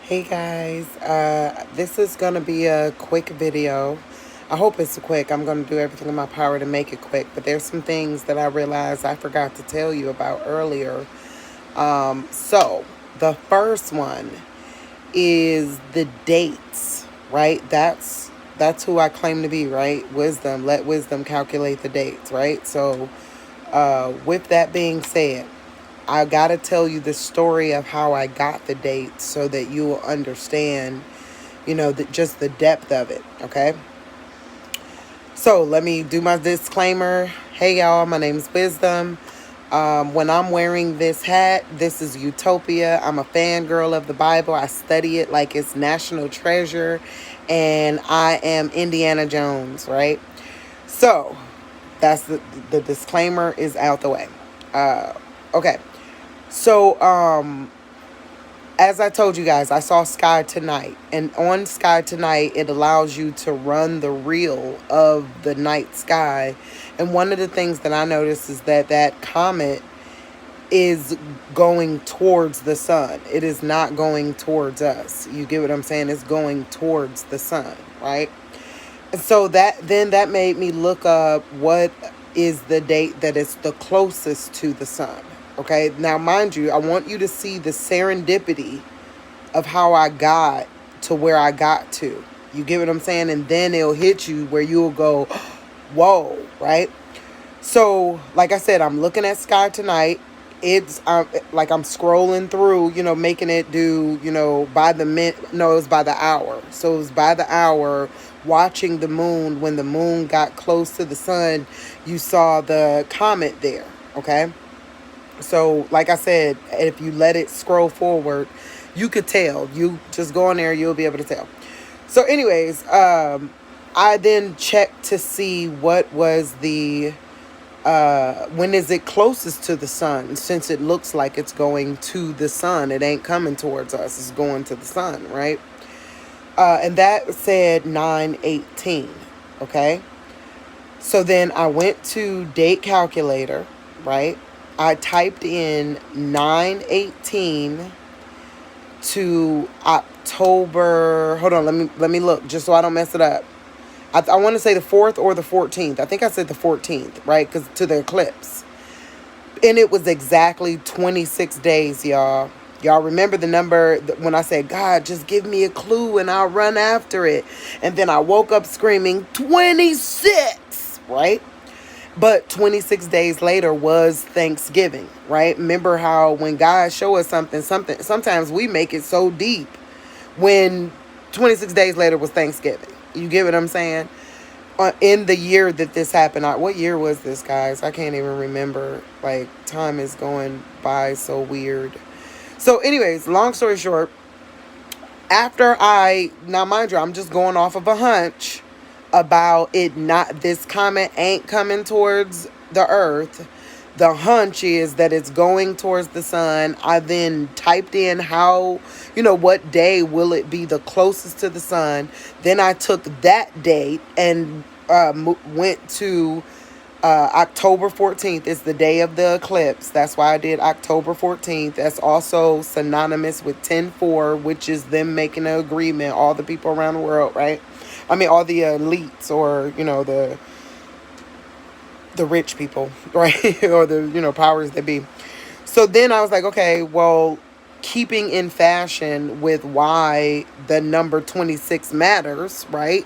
Hey guys, this is gonna be a quick video. I hope it's quick. I'm gonna do everything in my power to make it quick, but there's some things that I realized I forgot to tell you about earlier. So the first one is the dates, right? That's who I claim to be, right? Wisdom. Let wisdom calculate the dates, right? So with that being said, I gotta tell you the story of how I got the dates so that you will understand, just the depth of it. Okay. So let me do my disclaimer. Hey y'all, my name is Wisdom. When I'm wearing this hat, this is Utopia. I'm a fangirl of the Bible. I study it like it's national treasure, and I am Indiana Jones, right? So that's the disclaimer is out the way. Okay. So, as I told you guys, I saw Sky Tonight. And on Sky Tonight, it allows you to run the reel of the night sky. And one of the things that I noticed is that that comet is going towards the sun. It is not going towards us. You get what I'm saying? It's going towards the sun, right? And so that made me look up what is the date that is the closest to the sun. Okay, now mind you, I want you to see the serendipity of how I got to where I got to. You get what I'm saying? And then it'll hit you where you'll go, whoa, right? So, like I said, I'm looking at Sky Tonight. It's like I'm scrolling through, making it do, by the minute. No, it was by the hour. So it was by the hour, watching the moon. When the moon got close to the sun, you saw the comet there. Okay. So, like I said, if you let it scroll forward, you could tell. You just go in there, you'll be able to tell. So, anyways, I then checked to see what was the when is it closest to the sun, since it looks like it's going to the sun. It ain't coming towards us, it's going to the sun, right? And that said 9/18. Okay. So then I went to date calculator, right? I typed in 9/18 to October. Hold on, let me look just so I don't mess it up. I want to say the 4th or the 14th. I think I said the 14th, right? Because to the eclipse. And it was exactly 26 days, y'all. Y'all remember the number when I said, God, just give me a clue and I'll run after it. And then I woke up screaming, 26, right? But 26 days later was Thanksgiving, right? Remember how when God show us something, sometimes we make it so deep. When 26 days later was Thanksgiving. You get what I'm saying? In the year that this happened, what year was this, guys? I can't even remember. Like, time is going by so weird. So, anyways, long story short, now mind you, I'm just going off of a hunch about it not, this comet ain't coming towards the earth. The hunch is that it's going towards the sun. I then typed in what day will it be the closest to the sun. Then I took that date and went to October 14th is the day of the eclipse. That's why I did October 14th. That's also synonymous with 10/4, which is them making an agreement, all the people around the world, right? I mean, all the elites, or, the rich people, right? Or the, powers that be. So then I was like, okay, well, keeping in fashion with why the number 26 matters, right?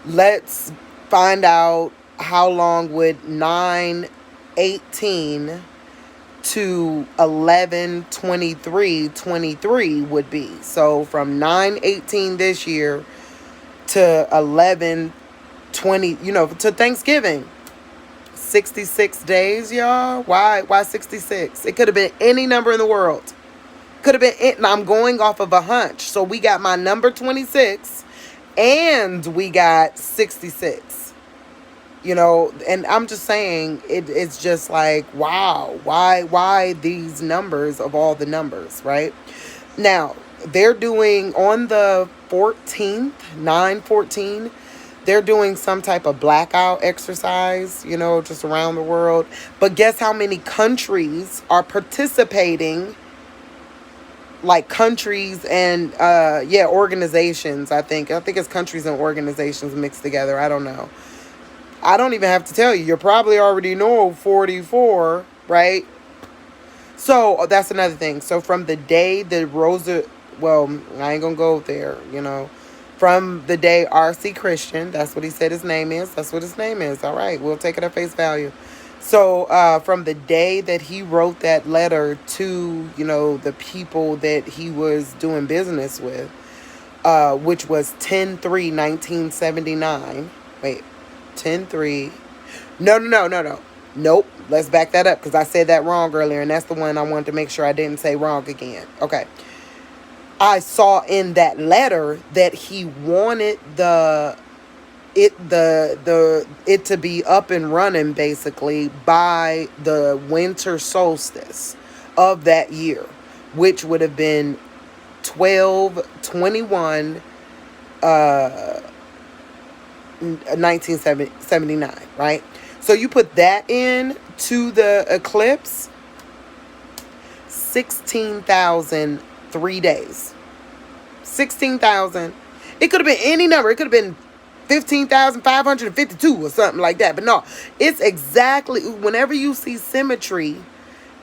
Let's find out how long would 9/18 to 11/23/23 would be. So from 9/18 this year to 11/20, to Thanksgiving. 66 days, y'all. Why 66? It could have been any number in the world. Could have been it. And I'm going off of a hunch. So we got my number 26 and we got 66. And I'm just saying it's just like, wow, why these numbers of all the numbers, right? Now, they're doing on the 14th, 9/14, they're doing some type of blackout exercise, just around the world. But guess how many countries are participating like countries and yeah, organizations. I think it's countries and organizations mixed together. I don't know. I don't even have to tell you. You probably already know 44, right? So that's another thing. So from the day the Rosa, well, I ain't gonna go there, From the day R.C. Christian, that's what he said his name is. That's what his name is. All right, we'll take it at face value. So from the day that he wrote that letter to, the people that he was doing business with, which was 10/3/1979. Wait, 10/3. No, no, no, no, no. Nope. Let's back that up because I said that wrong earlier, and that's the one I wanted to make sure I didn't say wrong again. Okay. I saw in that letter that he wanted it to be up and running basically by the winter solstice of that year, which would have been 12/21 1979, right? So you put that in to the eclipse, 16,003 days. 16,000. It could have been any number. It could have been 15,552 or something like that. But no, it's exactly, whenever you see symmetry,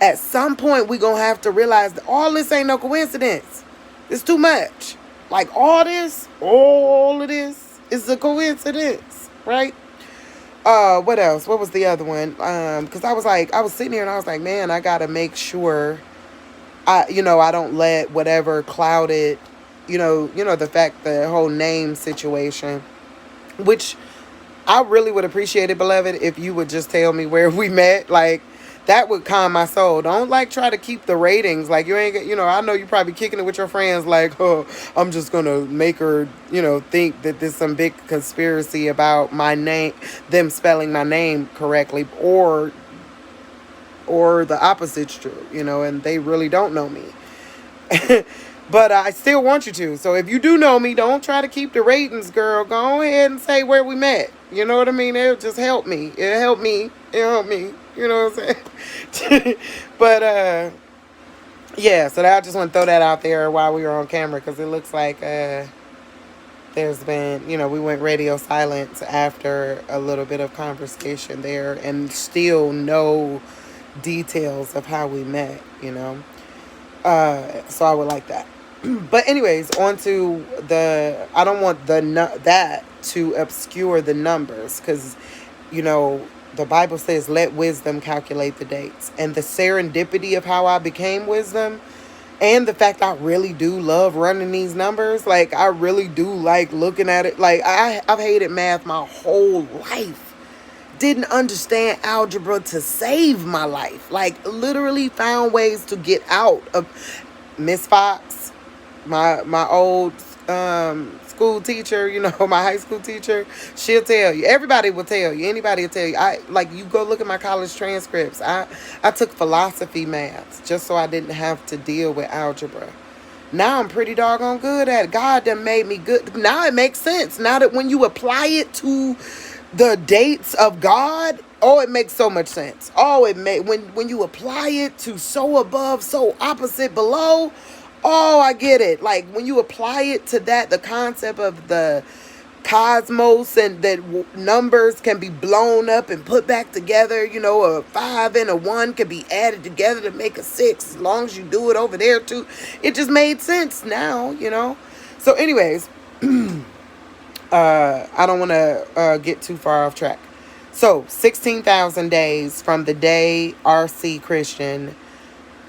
at some point we're going to have to realize that all this ain't no coincidence. It's too much. Like all of this is a coincidence, right? What else? What was the other one? Because I was sitting here and I was like, man, I gotta make sure I don't let whatever clouded, the fact, the whole name situation, which I really would appreciate it, beloved, if you would just tell me where we met. Like, that would calm my soul. Don't try to keep the ratings. Like, you ain't, I know you probably kicking it with your friends. Like, oh, I'm just going to make her, think that there's some big conspiracy about my name, them spelling my name correctly, or the opposite's true, and they really don't know me. But I still want you to. So if you do know me, don't try to keep the ratings, girl. Go ahead and say where we met. You know what I mean? It'll just help me. It'll help me. You know what I'm saying? But, yeah. So I just want to throw that out there while we were on camera. Because it looks like there's been, we went radio silence after a little bit of conversation there. And still no details of how we met, So I would like that. But anyways, on to I don't want that to obscure the numbers, because, the Bible says, let wisdom calculate the dates. And the serendipity of how I became wisdom, and the fact I really do love running these numbers. Like, I really do like looking at it. Like, I've hated math my whole life. Didn't understand algebra to save my life. Like, literally found ways to get out of Miss Fox. My old school teacher, my high school teacher, she'll tell you. Everybody will tell you. Anybody will tell you. You go look at my college transcripts. I took philosophy maths just so I didn't have to deal with algebra. Now I'm pretty doggone good at it. God done made me good. Now it makes sense. Now that when you apply it to the dates of God, it makes so much sense. When you apply it to so above, so opposite below. I get it. Like, when you apply it to that, the concept of the cosmos, and that numbers can be blown up and put back together, a 5 and a 1 can be added together to make a 6, as long as you do it over there too. It just made sense now, So anyways, I don't want to get too far off track. So 16,000 days from the day R.C. Christian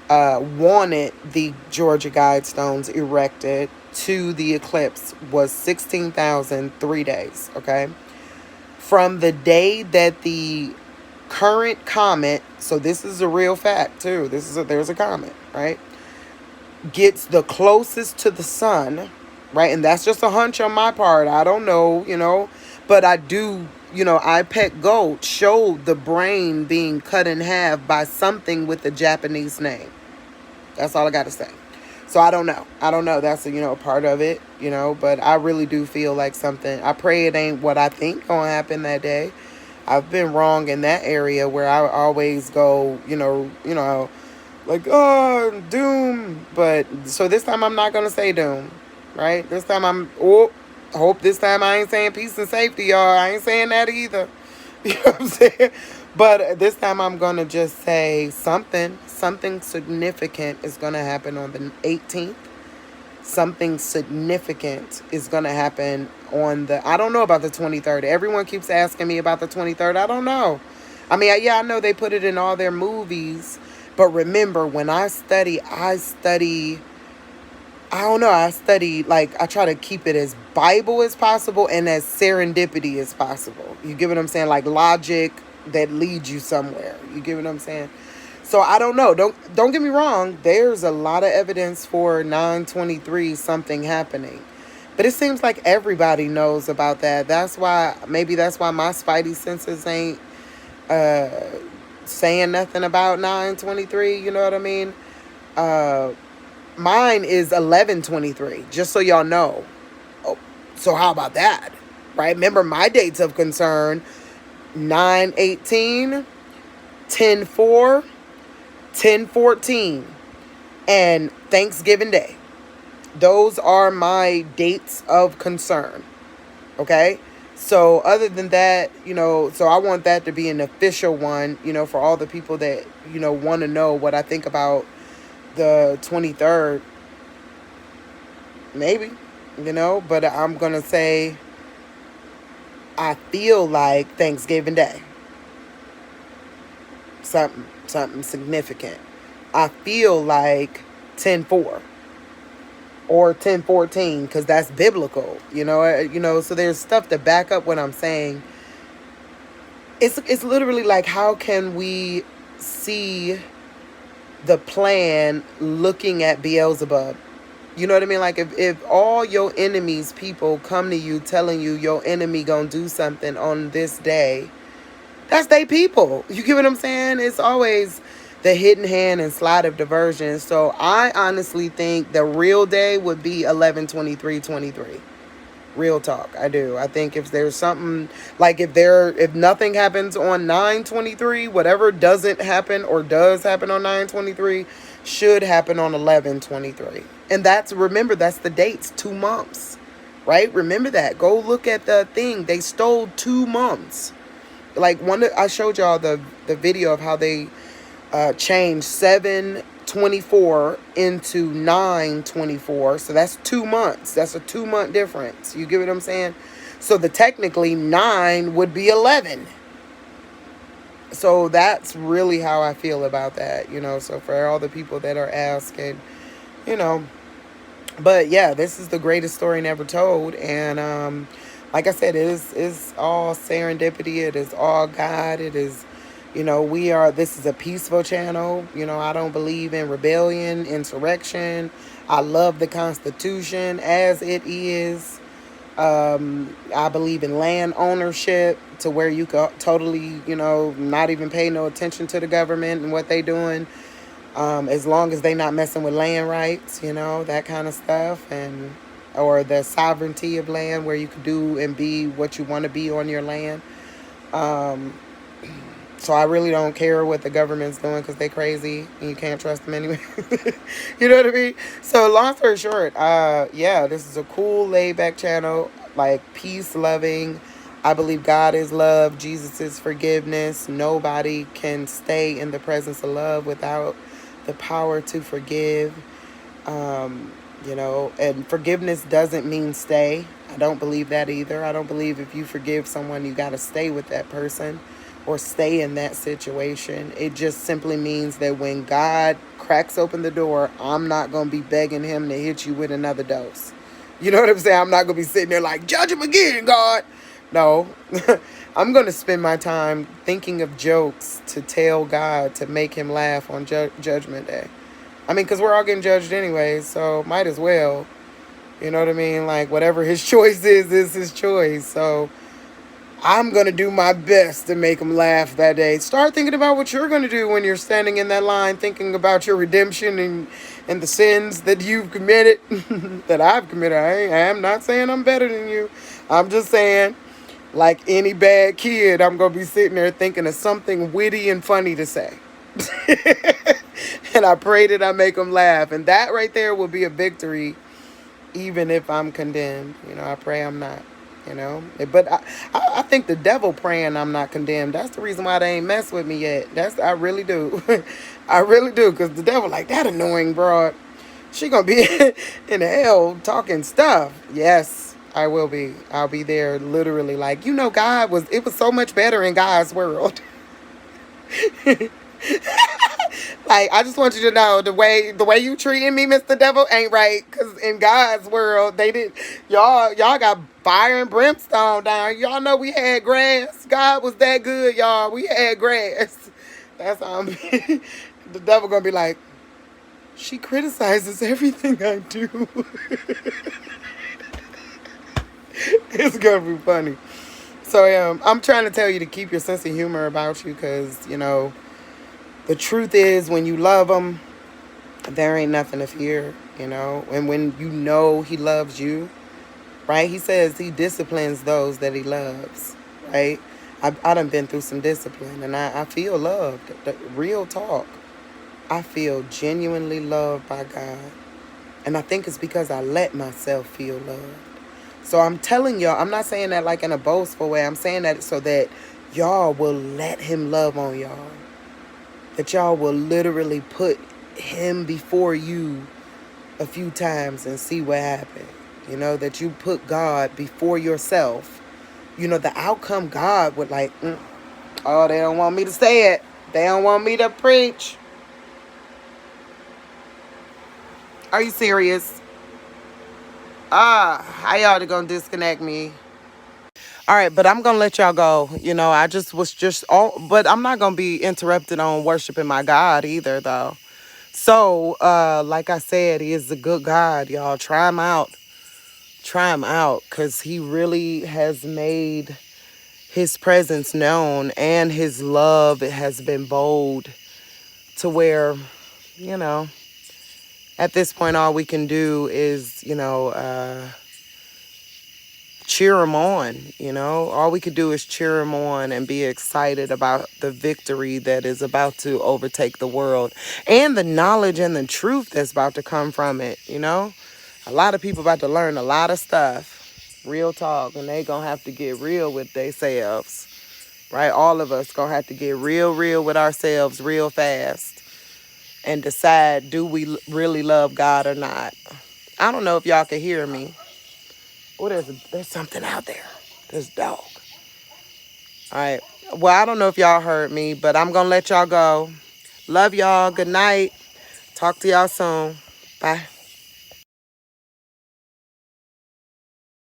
wanted the Georgia Guidestones erected to the eclipse was 16,003 days, okay? From the day that the current comet, so this is a real fact too, there's a comet, right, gets the closest to the sun, right? And that's just a hunch on my part. I don't know, but I do, IPEC Gold showed the brain being cut in half by something with a Japanese name. That's all I got to say. So I don't know. That's a part of it, but I really do feel like something. I pray it ain't what I think gonna happen that day. I've been wrong in that area where I always go, Like, oh, doom. But so this time I'm not gonna say doom, right? This time I hope this time I ain't saying peace and safety, y'all. I ain't saying that either. You know what I'm saying? But this time I'm gonna just say something significant is gonna happen on the 18th. Something significant is gonna happen on the. I don't know about the 23rd. Everyone keeps asking me about the 23rd. I don't know. I mean, yeah, I know they put it in all their movies, but remember, when I study. I don't know. I study, like, I try to keep it as Bible as possible and as serendipity as possible. You get what I'm saying? Like logic that leads you somewhere. You get what I'm saying? So I don't know. Don't get me wrong. There's a lot of evidence for 923 something happening. But it seems like everybody knows about that. Maybe that's why my spidey senses ain't uh saying nothing about 923, you know what I mean? Uh Mine is 1123, just so y'all know. Oh, so how about that? Right? Remember my dates of concern: 9/18, 10/4, 10/14, and Thanksgiving Day. Those are my dates of concern. Okay? So other than that, so I want that to be an official one, for all the people that, want to know what I think about the 23rd. Maybe, but I'm going to say I feel like Thanksgiving Day. Something significant. I feel like 10/4 or 10/14 because that's biblical, so there's stuff to back up what I'm saying. It's literally like, how can we see the plan looking at Beelzebub? You know what I mean? Like, if all your enemies, people, come to you telling you your enemy gonna do something on this day, that's they people. You get what I'm saying? It's always the hidden hand and sleight of diversion. So I honestly think the real day would be 11/23/23. Real talk, I do. I think if there's something, like, if nothing happens on 9/23, whatever doesn't happen or does happen on 9/23 should happen on 11/23. And remember, that's the dates, 2 months, right? Remember that. Go look at the thing. They stole 2 months. Like, I showed y'all the video of how they changed 7/24 into 9/24. So that's 2 months. That's a 2 month difference. You get what I'm saying? So technically 9 would be 11. So that's really how I feel about that, so for all the people that are asking, you know, but yeah, this is the greatest story never told. And like I said, it's all serendipity. It is all God. It is, this is a peaceful channel. I don't believe in rebellion, insurrection. I love the Constitution as it is. I believe in land ownership, to where you could totally, not even pay no attention to the government and what they doing. As long as they not messing with land rights, that kind of stuff, or the sovereignty of land, where you could do and be what you want to be on your land. So I really don't care what the government's doing, because they crazy and you can't trust them anyway. You know what I mean? So long story short, yeah, this is a cool laid back channel, like peace loving. I believe God is love. Jesus is forgiveness. Nobody can stay in the presence of love without the power to forgive. And forgiveness doesn't mean stay. I don't believe that either. I don't believe if you forgive someone, you got to stay with that person or stay in that situation. It just simply means that when God cracks open the door, I'm not going to be begging him to hit you with another dose. You know what I'm saying? I'm not going to be sitting there like, judge him again, God. No, I'm going to spend my time thinking of jokes to tell God to make him laugh on Judgment Day. I mean, because we're all getting judged anyway, so might as well. You know what I mean? Like, whatever his choice is his choice. So I'm going to do my best to make him laugh that day. Start thinking about what you're going to do when you're standing in that line, thinking about your redemption and the sins that you've committed, that I've committed. I am not saying I'm better than you. I'm just saying, like any bad kid, I'm going to be sitting there thinking of something witty and funny to say. And I pray that I make them laugh. And that right there will be a victory, even if I'm condemned. I pray I'm not. But I think the devil praying I'm not condemned. That's the reason why they ain't mess with me yet. I really do. I really do. Because the devil like, that annoying broad. She gonna be in hell talking stuff. Yes, I will be. I'll be there literally like, it was so much better in God's world. Like, I just want you to know the way you treating me, Mr. Devil, ain't right. Cause in God's world, they did y'all got fire and brimstone down. Y'all know we had grass. God was that good, y'all. We had grass. That's how I'm the devil gonna be like, she criticizes everything I do. It's gonna be funny. So I'm trying to tell you to keep your sense of humor about you, because the truth is, when you love him, there ain't nothing to fear. And when he loves you, right? He says he disciplines those that he loves, right? I done been through some discipline, and I feel loved. The real talk. I feel genuinely loved by God. And I think it's because I let myself feel loved. So I'm telling y'all, I'm not saying that like in a boastful way. I'm saying that so that y'all will let him love on y'all. That y'all will literally put him before you a few times and see what happens. That you put God before yourself. The outcome God would like, oh, they don't want me to say it. They don't want me to preach. Are you serious? How y'all gonna disconnect me? All right, but I'm gonna let y'all go. I just all, but I'm not gonna be interrupted on worshiping my God either, though. So, like I said, he is a good God, y'all. Try him out. Try him out, because he really has made his presence known, and his love has been bold to where, you know, at this point, all we can do is, cheer him on. All we could do is cheer him on and be excited about the victory that is about to overtake the world, and the knowledge and the truth that's about to come from it. A lot of people about to learn a lot of stuff, real talk, and they gonna have to get real with themselves, right? All of us gonna have to get real with ourselves real fast and decide, do we really love God or not? I don't know if y'all can hear me. Oh, there's something out there. This dog. All right. Well, I don't know if y'all heard me, but I'm going to let y'all go. Love y'all. Good night. Talk to y'all soon. Bye.